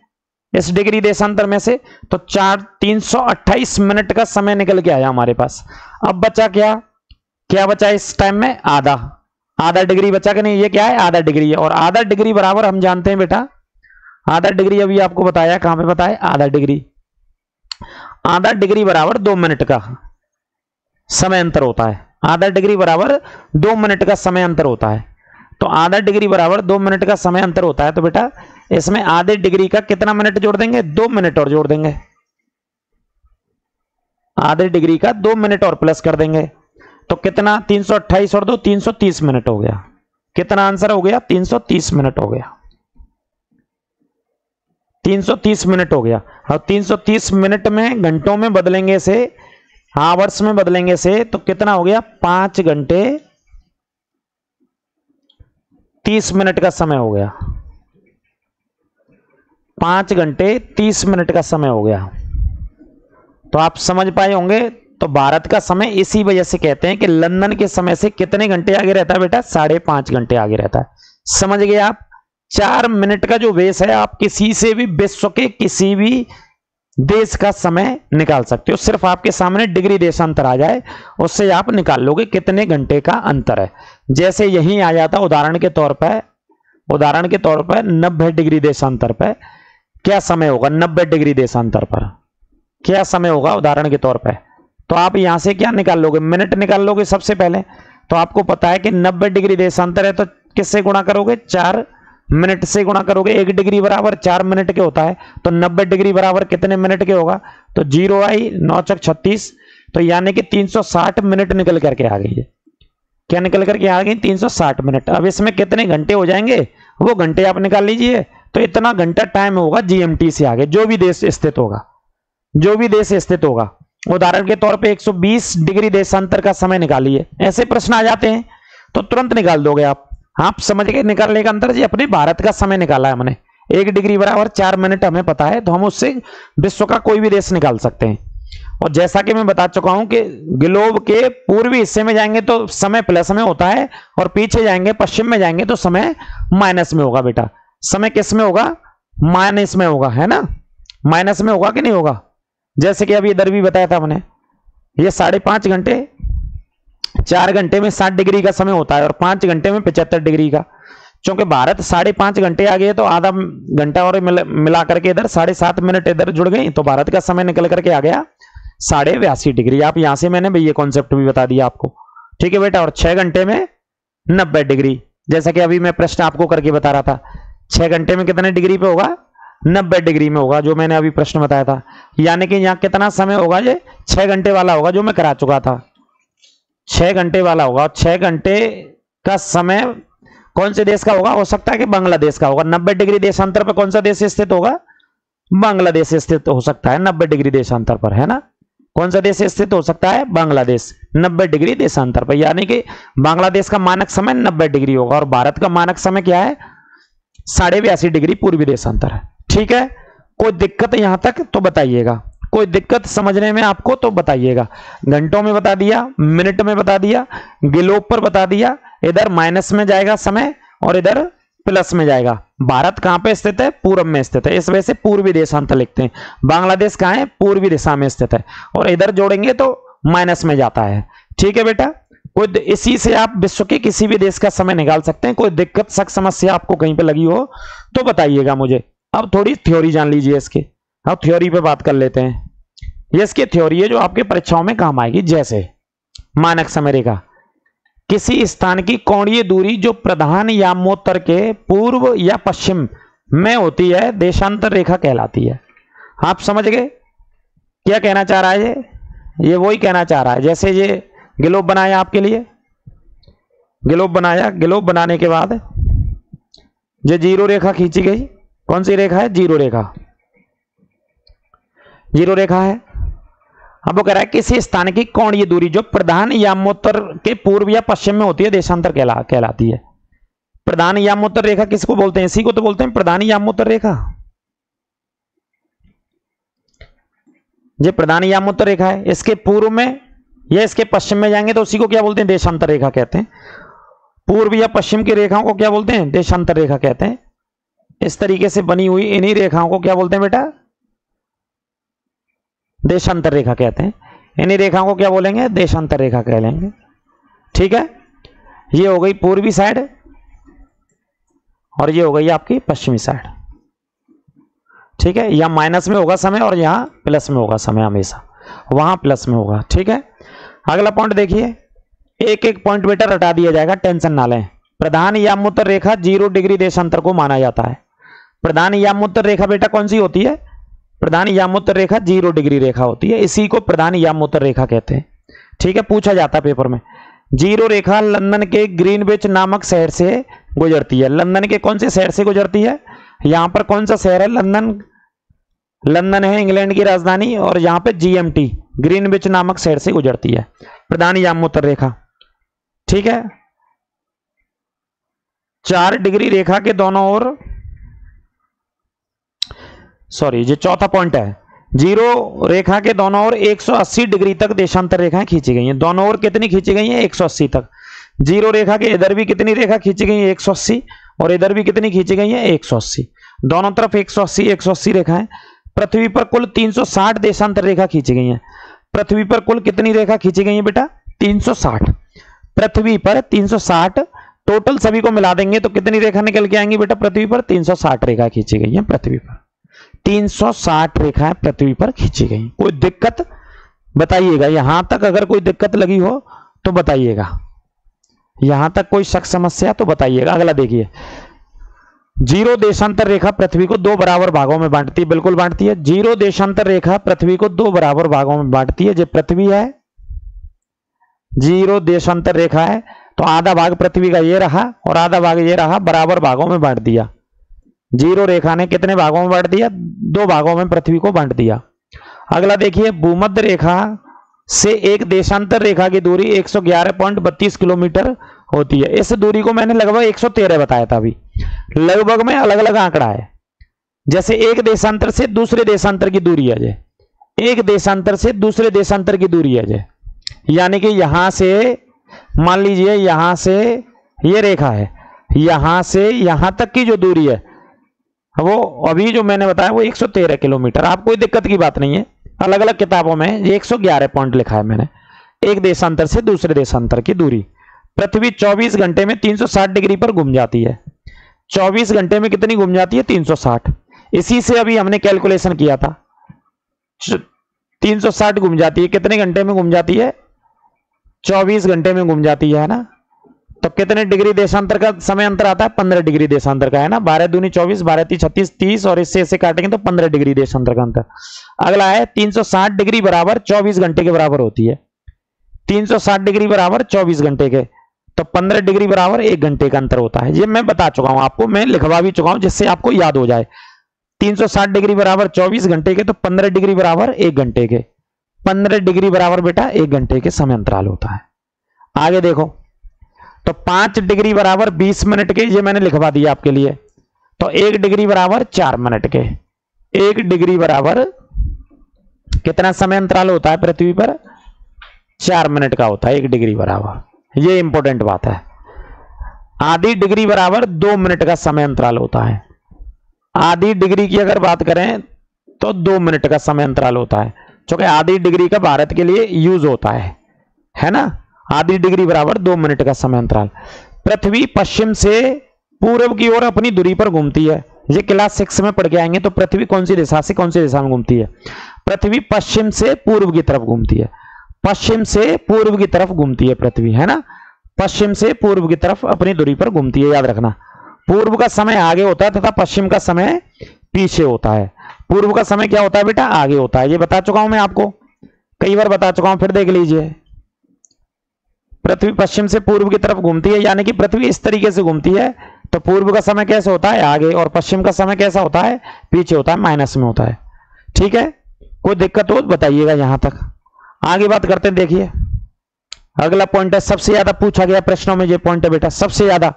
इस डिग्री देशांतर में से। तो 328 मिनट का समय निकल के आया हमारे पास। अब बचा क्या बचा इस टाइम में? आधा डिग्री बचा कि नहीं? ये क्या है? आधा डिग्री है। और आधा डिग्री बराबर हम जानते हैं बेटा, आधा डिग्री अभी आपको बताया, कहां पे बताया? आधा डिग्री बराबर 2 मिनट का समय अंतर होता है। आधा डिग्री बराबर 2 मिनट का समय अंतर होता है। तो आधा डिग्री बराबर 2 मिनट का समय अंतर होता है। तो बेटा इसमें आधे डिग्री का कितना मिनट जोड़ देंगे? 2 मिनट और जोड़ देंगे। आधे डिग्री का 2 मिनट और प्लस कर देंगे। तो कितना? 328 और 2 330 मिनट हो गया। कितना आंसर हो गया? 330 मिनट हो गया। 330 मिनट हो गया। और 330 मिनट में घंटों में बदलेंगे से, आवर्स में बदलेंगे से, तो कितना हो गया? 5 घंटे 30 मिनट का समय हो गया। 5 घंटे 30 मिनट का समय हो गया। तो आप समझ पाए होंगे। तो भारत का समय इसी वजह से कहते हैं कि लंदन के समय से कितने घंटे आगे रहता है बेटा? 5.5 घंटे आगे रहता है। समझ गए आप? 4 मिनट का जो बेस है, आप किसी से भी विश्व के किसी भी देश का समय निकाल सकते हो। सिर्फ आपके सामने डिग्री देशांतर आ जाए, उससे आप निकाल लोगे कितने घंटे का अंतर है। जैसे यही आ जाता उदाहरण के तौर पर 90 डिग्री देशांतर पर क्या समय होगा? 90 डिग्री देशांतर पर क्या समय होगा उदाहरण के तौर पर? तो आप यहां से क्या निकाल लोगे? मिनट निकाल लोगे सबसे पहले। तो आपको पता है कि 90 डिग्री देशांतर है, तो किससे गुणा करोगे? 4 मिनट से गुणा करोगे। 1 डिग्री बराबर 4 मिनट के होता है। तो 90 डिग्री बराबर कितने मिनट के होगा? तो 0 आई 9 चक 36, तो यानी कि 360 मिनट निकल करके आ गई है। क्या निकल करके आ गई? 360 मिनट। अब इसमें कितने घंटे हो जाएंगे वो घंटे आप निकाल लीजिए। तो इतना घंटा टाइम होगा जीएमटी से आगे, जो भी देश स्थित होगा। उदाहरण के तौर पे 120 डिग्री देशांतर का समय निकालिए। ऐसे प्रश्न आ जाते हैं तो तुरंत निकाल दोगे आप समझ गए निकालने का अंतर। जी अपने भारत का समय निकाला है हमने। 1 डिग्री बराबर 4 मिनट हमें पता है, तो हम उससे विश्व का कोई भी देश निकाल सकते हैं। और जैसा कि मैं बता चुका हूं कि ग्लोब के पूर्वी हिस्से में जाएंगे तो समय प्लस में होता है, और पीछे जाएंगे पश्चिम में जाएंगे तो समय माइनस में होगा। बेटा समय किस में होगा? माइनस में होगा, है ना? माइनस में होगा कि नहीं होगा? जैसे कि अभी इधर भी बताया था मैंने, ये 5.5 घंटे, 4 घंटे में 60 डिग्री का समय होता है और 5 घंटे में 75 डिग्री का। क्योंकि भारत 5.5 घंटे आ गए तो आधा घंटा और मिला करके इधर 7.5 मिनट इधर जुड़ गई, तो भारत का समय निकल करके आ गया 82.5 डिग्री। आप यहां से मैंने ये कॉन्सेप्ट भी बता दिया आपको, ठीक है बेटा। और 6 घंटे में 90 डिग्री, जैसा कि अभी मैं प्रश्न आपको करके बता रहा था, 6 घंटे में कितने डिग्री पे होगा, 90 डिग्री में होगा, जो मैंने अभी प्रश्न बताया था। यानी कि यहाँ कितना समय होगा, ये 6 घंटे वाला होगा जो मैं करा चुका था, 6 घंटे वाला होगा। 6 घंटे का समय कौन से देश का होगा, हो सकता है कि बांग्लादेश का होगा। 90 डिग्री देशांतर पर कौन सा देश स्थित होगा, बांग्लादेश स्थित हो सकता है 90 डिग्री देशांतर पर, है ना। कौन सा देश स्थित हो सकता है, बांग्लादेश, 90 डिग्री देशांतर पर। यानी कि बांग्लादेश का मानक समय 90 डिग्री होगा और भारत का मानक समय क्या है, 82.5 डिग्री पूर्वी देशांतर है, ठीक है। कोई दिक्कत यहां तक तो बताइएगा, कोई दिक्कत समझने में आपको तो बताइएगा। घंटों में बता दिया, मिनट में बता दिया, ग्लोब पर बता दिया, इधर माइनस में जाएगा समय और इधर प्लस में जाएगा। भारत कहां पे स्थित है, पूरब में स्थित है, इस वजह से पूर्वी देशांतर लिखते हैं। बांग्लादेश कहां है, पूर्वी दिशा में स्थित है, और इधर जोड़ेंगे तो माइनस में जाता है, ठीक है बेटा। कोई इसी से आप विश्व के किसी भी देश का समय निकाल सकते हैं। कोई दिक्कत शक समस्या आपको कहीं पे लगी हो तो बताइएगा मुझे। अब थोड़ी थ्योरी जान लीजिए इसके, अब थ्योरी पे बात कर लेते हैं। ये इसकी थ्योरी है जो आपके परीक्षाओं में काम आएगी। जैसे मानक समय रेखा, किसी स्थान की कोणीय दूरी जो प्रधान यामोत्तर के पूर्व या पश्चिम में होती है देशांतर रेखा कहलाती है। आप समझ गए क्या कहना चाह रहा है ये वही कहना चाह रहा है। जैसे ये ग्लोब बनाया आपके लिए, ग्लोब बनाया, ग्लोब बनाने के बाद ये जीरो रेखा खींची गई। कौन सी रेखा है, जीरो रेखा, जीरो रेखा है। अब वो कह रहा है किसी स्थान की कोणीय दूरी जो प्रधान यामोत्तर के पूर्व या पश्चिम में होती है देशांतर कहलाती है। प्रधान यामोत्तर रेखा किसको बोलते हैं, इसी को तो बोलते हैं प्रधान यामोत्तर रेखा। ये प्रधान यामोत्तर रेखा है, इसके पूर्व में या इसके पश्चिम में जाएंगे तो उसी को क्या बोलते हैं, देशांतर रेखा कहते हैं। पूर्व या पश्चिम की रेखाओं को क्या बोलते हैं, देशांतर रेखा कहते हैं। इस तरीके से बनी हुई इन्हीं रेखाओं को क्या बोलते हैं बेटा, देशांतर रेखा कहते हैं। इन्हीं रेखाओं को क्या बोलेंगे, देशांतर रेखा कह लेंगे, ठीक है। ये हो गई पूर्वी साइड और ये हो गई आपकी पश्चिमी साइड, ठीक है। यहां माइनस में होगा समय और यहां प्लस में होगा समय, हमेशा वहां प्लस में होगा, ठीक है। अगला पॉइंट देखिए, एक एक पॉइंट बेटा रटा दिया जाएगा, टेंशन ना लें। प्रधान यामोत्तर रेखा 0 डिग्री देशांतर को माना जाता है। प्रधान यामोत्तर रेखा बेटा कौन सी होती है, प्रधान यामोत्तर रेखा 0 डिग्री रेखा होती है, इसी को प्रधान यामोत्तर रेखा कहते हैं, ठीक है। पूछा जाता है पेपर में। 0 रेखा लंदन के ग्रीनविच नामक शहर से गुजरती है। लंदन के कौन से शहर से गुजरती है, यहां पर कौन सा शहर है, लंदन, लंदन है इंग्लैंड की राजधानी, और यहां पे जीएमटी ग्रीनविच नामक शहर से गुजरती है प्रधान यामोत्तर रेखा, ठीक है। 4 डिग्री रेखा के दोनों ओर, सॉरी ये चौथा पॉइंट है, 0 रेखा के दोनों ओर 180 डिग्री तक देशांतर रेखाएं खींची गई हैं। दोनों ओर कितनी खींची गई हैं, 180 तक। 0 रेखा के इधर भी कितनी रेखा खींची गई है, 180, और इधर भी कितनी खींची गई है, 180। दोनों तरफ 180 180 रेखाएं। पृथ्वी पर कुल 360 देशांतर रेखा खींची गई हैं। पृथ्वी पर कुल कितनी रेखा खींची गई है बेटा, 360। पृथ्वी पर 360, टोटल सभी को मिला देंगे तो कितनी रेखा निकल के आएंगी बेटा, पृथ्वी पर 360 रेखा खींची गई है। पृथ्वी पर 360 रेखाएं पृथ्वी पर खींची गई। कोई दिक्कत बताइएगा, यहां तक अगर कोई दिक्कत लगी हो तो बताइएगा, यहां तक कोई शक समस्या तो बताइएगा। अगला देखिए, 0 देशांतर रेखा पृथ्वी को 2 बराबर भागों में बांटती है, बिल्कुल बांटती है। 0 देशांतर रेखा पृथ्वी को 2 बराबर भागों में बांटती है। जो पृथ्वी है, 0 देशांतर रेखा है तो आधा भाग पृथ्वी का ये रहा और आधा भाग ये रहा, बराबर भागों में बांट दिया। 0 रेखा ने कितने भागों में बांट दिया, 2 भागों में पृथ्वी को बांट दिया। अगला देखिए, भूमध्य रेखा से एक देशांतर रेखा की दूरी 111.32 किलोमीटर होती है। इस दूरी को मैंने लगभग 113 बताया था अभी, लगभग में अलग अलग आंकड़ा है। जैसे एक देशांतर से दूसरे देशांतर की दूरी है, जे एक देशांतर से दूसरे देशांतर की दूरी है, जे यानी कि यहां से मान लीजिए, यहां से ये रेखा है, यहां से यहां तक की जो दूरी है वो अभी जो मैंने बताया वो 113 किलोमीटर। आप कोई दिक्कत की बात नहीं है, अलग अलग किताबों में 111 पॉइंट लिखा है मैंने। एक देशांतर से दूसरे देशांतर की दूरी। पृथ्वी 24 घंटे में 360 डिग्री पर घूम जाती है। 24 घंटे में कितनी घूम जाती है, 360। इसी से अभी हमने कैलकुलेशन किया था, 360 घूम जाती है, कितने घंटे में घूम जाती है? 24 घंटे में घूम जाती है ना। तो कितने डिग्री देशांतर का समय अंतर आता है? 15 डिग्री देशांतर का, है ना। 12 दूनी 24, 12 तीन 36, 30 और इससे इसे काटेंगे तो 15 डिग्री देशांतर का अंतर। अगला है 360 डिग्री बराबर 24 घंटे के बराबर होती है। 360 डिग्री बराबर 24 घंटे के, तो 15 डिग्री बराबर 1 घंटे का अंतर होता है। ये मैं बता चुका हूं आपको, मैं लिखवा भी चुका हूं जिससे आपको याद हो जाए। 360 डिग्री बराबर 24 घंटे के, तो 15 डिग्री बराबर 1 घंटे के। 15 डिग्री बराबर बेटा 1 घंटे के समय अंतराल होता है। आगे देखो, तो 5 डिग्री बराबर 20 मिनट के, ये मैंने लिखवा दिया आपके लिए। तो 1 डिग्री बराबर 4 मिनट के। 1 डिग्री बराबर कितना समय अंतराल होता है पृथ्वी पर? 4 मिनट का होता है 1 डिग्री बराबर। ये इंपॉर्टेंट बात है। आधी डिग्री बराबर 2 मिनट का समय अंतराल होता है। आधी डिग्री की अगर बात करें तो 2 मिनट का समय अंतराल होता है, क्योंकि आधी डिग्री का भारत के लिए यूज होता है ना। आधी डिग्री बराबर 2 मिनट का समय अंतराल। पृथ्वी पश्चिम से पूर्व की ओर अपनी दूरी पर घूमती है। ये क्लास 6 में पढ़ के आएंगे। तो पृथ्वी कौन सी दिशा से कौन सी दिशा में घूमती है? पृथ्वी पश्चिम से पूर्व की तरफ घूमती है। पश्चिम से पूर्व की तरफ घूमती है पृथ्वी, है ना। पश्चिम से पूर्व की तरफ अपनी दूरी पर घूमती है, याद रखना। पूर्व का समय आगे होता है तथा पश्चिम का समय पीछे होता है। पूर्व का समय क्या होता है बेटा? आगे होता है। ये बता चुका हूं मैं आपको, कई बार बता चुका हूं, फिर देख लीजिए। पृथ्वी पश्चिम से पूर्व की तरफ घूमती है, यानी कि पृथ्वी इस तरीके से घूमती है। तो पूर्व का समय कैसे होता है? आगे, और पश्चिम का समय कैसा होता है? पीछे होता है, माइनस में होता है। ठीक है, कोई दिक्कत हो बताइएगा यहां तक। आगे बात करते हैं, देखिए अगला पॉइंट है, सबसे ज्यादा पूछा गया प्रश्नों में ये पॉइंट है बेटा, सबसे ज्यादा।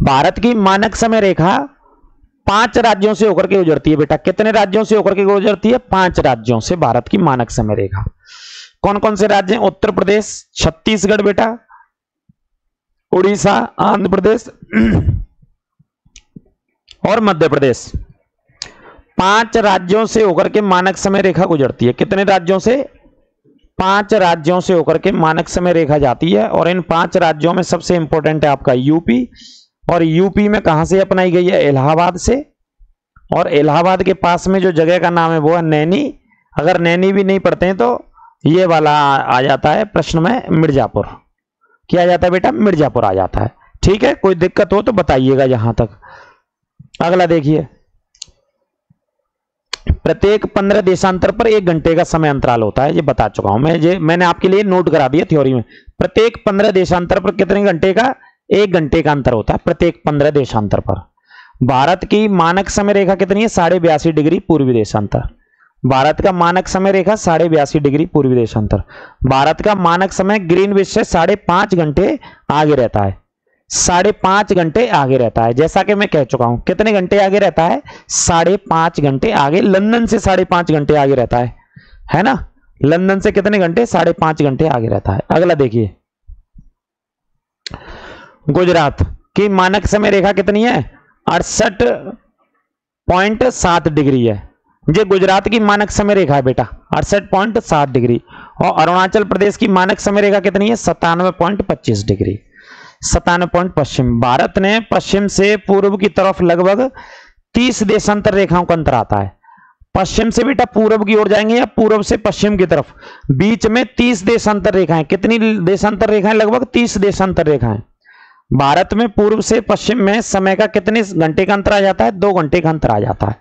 भारत की मानक समय रेखा 5 राज्यों से होकर के गुजरती है बेटा। कितने राज्यों से होकर के गुजरती है? 5 राज्यों से भारत की मानक समय रेखा। कौन कौन से राज्य हैं? उत्तर प्रदेश, छत्तीसगढ़ बेटा, उड़ीसा, आंध्र प्रदेश और मध्य प्रदेश। 5 राज्यों से होकर के मानक समय रेखा गुजरती है। कितने राज्यों से? 5 राज्यों से होकर के मानक समय रेखा जाती है। और इन 5 राज्यों में सबसे इंपॉर्टेंट है आपका यूपी। और यूपी में कहां से अपनाई गई है? इलाहाबाद से। और इलाहाबाद के पास में जो जगह का नाम है वो है नैनी। अगर नैनी भी नहीं पढ़ते हैं तो ये वाला आ जाता है प्रश्न में, मिर्जापुर। क्या आ जाता है बेटा? मिर्जापुर आ जाता है। ठीक है, कोई दिक्कत हो तो बताइएगा यहां तक। अगला देखिए, प्रत्येक 15 देशांतर पर 1 घंटे का समय अंतराल होता है। ये बता चुका हूं मैं, ये मैंने आपके लिए नोट करा दिया थ्योरी में। प्रत्येक 15 देशांतर पर कितने घंटे का? 1 घंटे का अंतर होता है प्रत्येक 15 देशांतर पर। भारत की मानक समय रेखा कितनी है? 82.5 डिग्री पूर्वी देशांतर। भारत का मानक समय रेखा 82.5 डिग्री पूर्वी देशांतर। भारत का मानक समय ग्रीनविच से 5.5 घंटे आगे रहता है। 5.5 घंटे आगे रहता है, जैसा कि मैं कह चुका हूं। कितने घंटे आगे रहता है? 5.5 घंटे आगे। लंदन से 5.5 घंटे आगे रहता है ना। लंदन से कितने घंटे? 5.5 घंटे आगे रहता है। अगला देखिए, गुजरात की मानक समय रेखा कितनी है? 68.7 डिग्री है। ये गुजरात की मानक समय रेखा है बेटा, 68.7 डिग्री। और अरुणाचल प्रदेश की मानक समय रेखा कितनी है? 97.25 डिग्री। 97 पश्चिम। भारत ने पश्चिम से पूर्व की तरफ लगभग 30 देशांतर रेखाओं का अंतर आता है। पश्चिम से बेटा पूर्व की ओर जाएंगे या पूर्व से पश्चिम की तरफ, बीच में 30 देशांतर रेखाएं। कितनी देशांतर रेखाएं? लगभग 30 देशांतर रेखाएं। भारत में पूर्व से पश्चिम में समय का कितने घंटे का अंतर आ जाता है? 2 घंटे का अंतर आ जाता है।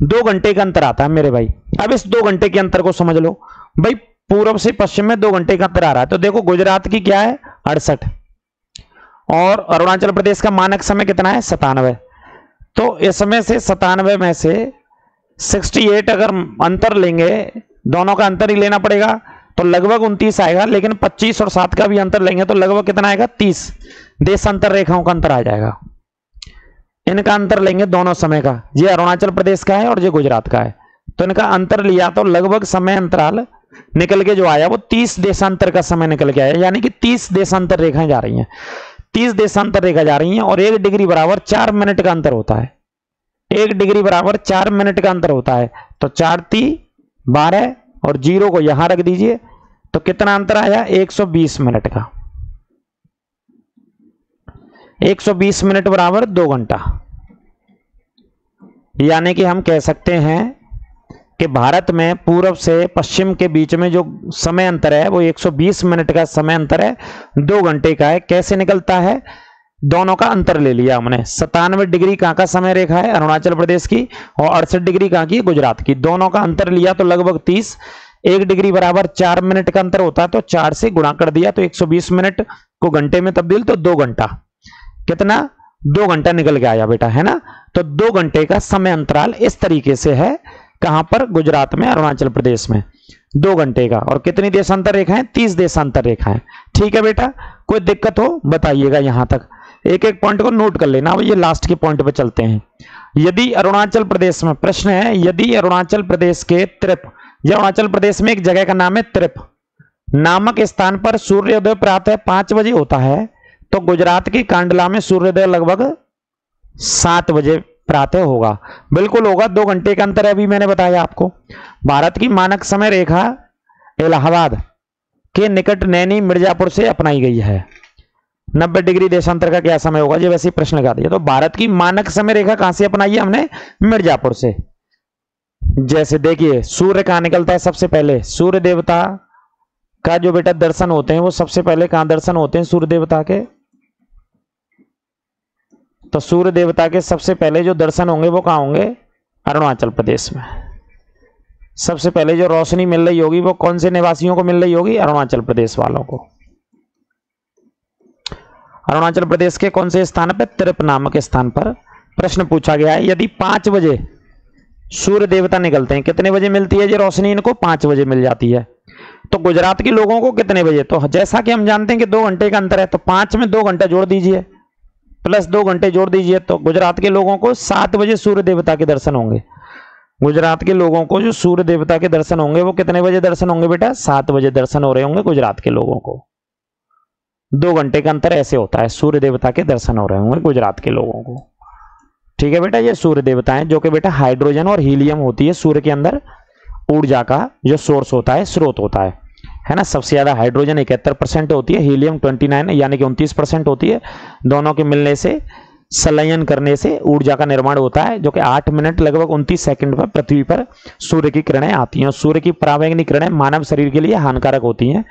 2 घंटे का अंतर आता है मेरे भाई। अब इस 2 घंटे के अंतर को समझ लो भाई। पूर्व से पश्चिम में 2 घंटे का अंतर आ रहा है, तो देखो गुजरात की क्या है? 68। और अरुणाचल प्रदेश का मानक समय कितना है? 97। तो इसमें से 97 में से 68 अगर अंतर लेंगे, दोनों का अंतर ही लेना पड़ेगा, तो लगभग 29 आएगा। लेकिन 25 और 7 का भी अंतर लेंगे तो लगभग कितना आएगा? 30 देशांतर रेखाओं का अंतर आ जाएगा। इनका अंतर लेंगे दोनों समय का, ये अरुणाचल प्रदेश का है और ये गुजरात का है। तो इनका अंतर लिया तो लगभग समय अंतराल निकल के जो आया वो 30 देशांतर का समय निकल के आया। यानी कि 30 देशांतर रेखाएं जा रही हैं, 30 देशांतर रेखा जा रही हैं। और 1 डिग्री बराबर 4 मिनट का अंतर होता है। 1 डिग्री बराबर 4 मिनट का अंतर होता है। तो 4 × 12 और 0 को यहां रख दीजिए, तो कितना अंतर आया? 120 मिनट का। 120 मिनट बराबर 2 घंटा। यानी कि हम कह सकते हैं कि भारत में पूर्व से पश्चिम के बीच में जो समय अंतर है वो 120 मिनट का समय अंतर है, 2 घंटे का है। कैसे निकलता है? दोनों का अंतर ले लिया हमने। 97 डिग्री कहाँ का समय रेखा है? अरुणाचल प्रदेश की। और 68 डिग्री कहाँ की? गुजरात की। दोनों का अंतर लिया तो लगभग 30। 1 डिग्री बराबर 4 मिनट का अंतर होता है, तो 4 से गुणा कर दिया तो 120 मिनट को घंटे में तब्दील, तो 2 घंटा। कितना? 2 घंटा निकल के आया बेटा, है ना। तो 2 घंटे का समय अंतराल इस तरीके से है। कहां पर? गुजरात में, अरुणाचल प्रदेश में 2 घंटे का। और कितनी देशांतर रेखाएं? 30 देशांतर रेखाएं। ठीक है बेटा, कोई दिक्कत हो बताइएगा। यहां तक एक एक पॉइंट को नोट कर लेना। अब ये लास्ट के पॉइंट पे चलते हैं। यदि अरुणाचल प्रदेश में, प्रश्न है, यदि अरुणाचल प्रदेश के त्रिप, या अरुणाचल प्रदेश में एक जगह का नाम है त्रिप नामक स्थान पर सूर्योदय प्रातः 5 बजे होता है, तो गुजरात की कांडला में सूर्योदय लगभग 7 बजे प्रातः होगा। बिल्कुल होगा, 2 घंटे का अंतर है, अभी मैंने बताया आपको। भारत की मानक समय रेखा इलाहाबाद के निकट नैनी मिर्जापुर से अपनाई गई है। 90 डिग्री देशांतर का क्या समय होगा? ये वैसे ही प्रश्न लगा दिया। तो भारत की मानक समय रेखा कहां से अपनाई है हमने? मिर्जापुर से। जैसे देखिए, सूर्य कहां निकलता है? सबसे पहले सूर्य देवता का जो बेटा दर्शन होते हैं वो सबसे पहले कहां दर्शन होते हैं सूर्य देवता के? तो सूर्य देवता के सबसे पहले जो दर्शन होंगे वो कहां होंगे? अरुणाचल प्रदेश में। सबसे पहले जो रोशनी मिल रही होगी वो कौन से निवासियों को मिल रही होगी? अरुणाचल प्रदेश वालों को। अरुणाचल प्रदेश के कौन से स्थान पर? त्रिप नामक स्थान पर प्रश्न पूछा गया है। यदि 5 बजे सूर्य देवता निकलते हैं, कितने बजे मिलती है ये रोशनी? इनको 5 बजे मिल जाती है। तो गुजरात के लोगों को कितने बजे? तो जैसा कि हम जानते हैं कि 2 घंटे का अंतर है, तो 5 में 2 घंटा जोड़ दीजिए, प्लस 2 घंटे जोड़ दीजिए, तो गुजरात के लोगों को 7 बजे सूर्य देवता के दर्शन होंगे। गुजरात के लोगों को जो सूर्य देवता के दर्शन होंगे वो कितने बजे दर्शन होंगे बेटा? 7 बजे दर्शन हो रहे होंगे गुजरात के लोगों को। 2 घंटे का अंतर ऐसे होता है, सूर्य देवता के दर्शन हो रहे होंगे गुजरात के लोगों को। ठीक है बेटा, ये सूर्य देवता है जो कि बेटा हाइड्रोजन और हीलियम होती है सूर्य के अंदर ऊर्जा का जो सोर्स होता है, स्रोत होता है ना। सबसे ज्यादा हाइड्रोजन 71% होती है, हीलियम 29 यानी कि 29% होती है। दोनों के मिलने से, संलयन करने से ऊर्जा का निर्माण होता है, जो कि 8 मिनट लगभग 29 सेकंड पर पृथ्वी पर सूर्य की किरणें आती हैं। और सूर्य की पराबैंगनी किरणें मानव शरीर के लिए हानिकारक होती हैं।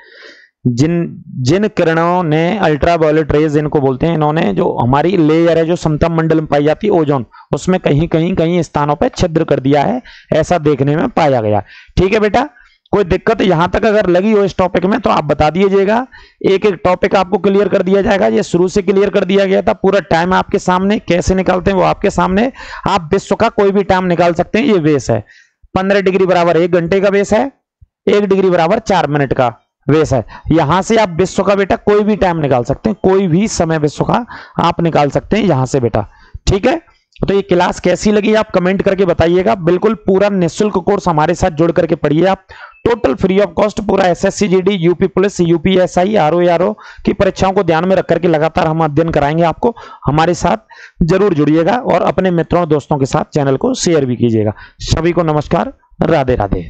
जिन किरणों ने अल्ट्रावायलेट रेज इनको बोलते हैं, इन्होंने जो हमारी लेयर है जो समतल मंडल में पाई जाती है ओजोन, उसमें कहीं स्थानों पर छिद्र कर दिया है, ऐसा देखने में पाया गया। ठीक है बेटा, कोई दिक्कत यहां तक अगर लगी हो इस टॉपिक में तो आप बता दीजिएगा। एक एक टॉपिक आपको क्लियर कर दिया जाएगा। ये शुरू से क्लियर कर दिया गया था, पूरा टाइम आपके सामने, कैसे निकालते हैं वो आपके सामने। आप विश्व का कोई भी टाइम निकाल सकते हैं। ये बेस है 15 डिग्री बराबर 1 घंटे का बेस है, 1 डिग्री बराबर 4 मिनट का बेस है। यहां से आप विश्व का बेटा कोई भी टाइम निकाल सकते हैं, कोई भी समय विश्व का आप निकाल सकते हैं यहां से बेटा। ठीक है, तो ये क्लास कैसी लगी आप कमेंट करके बताइएगा। बिल्कुल पूरा निःशुल्क कोर्स हमारे साथ जुड़ करके पढ़िए आप, टोटल फ्री ऑफ कॉस्ट। पूरा SSC GD, UP police, UPSI, RO की परीक्षाओं को ध्यान में रख करके लगातार हम अध्ययन कराएंगे आपको। हमारे साथ जरूर जुड़िएगा और अपने मित्रों और दोस्तों के साथ चैनल को शेयर भी कीजिएगा। सभी को नमस्कार, राधे राधे।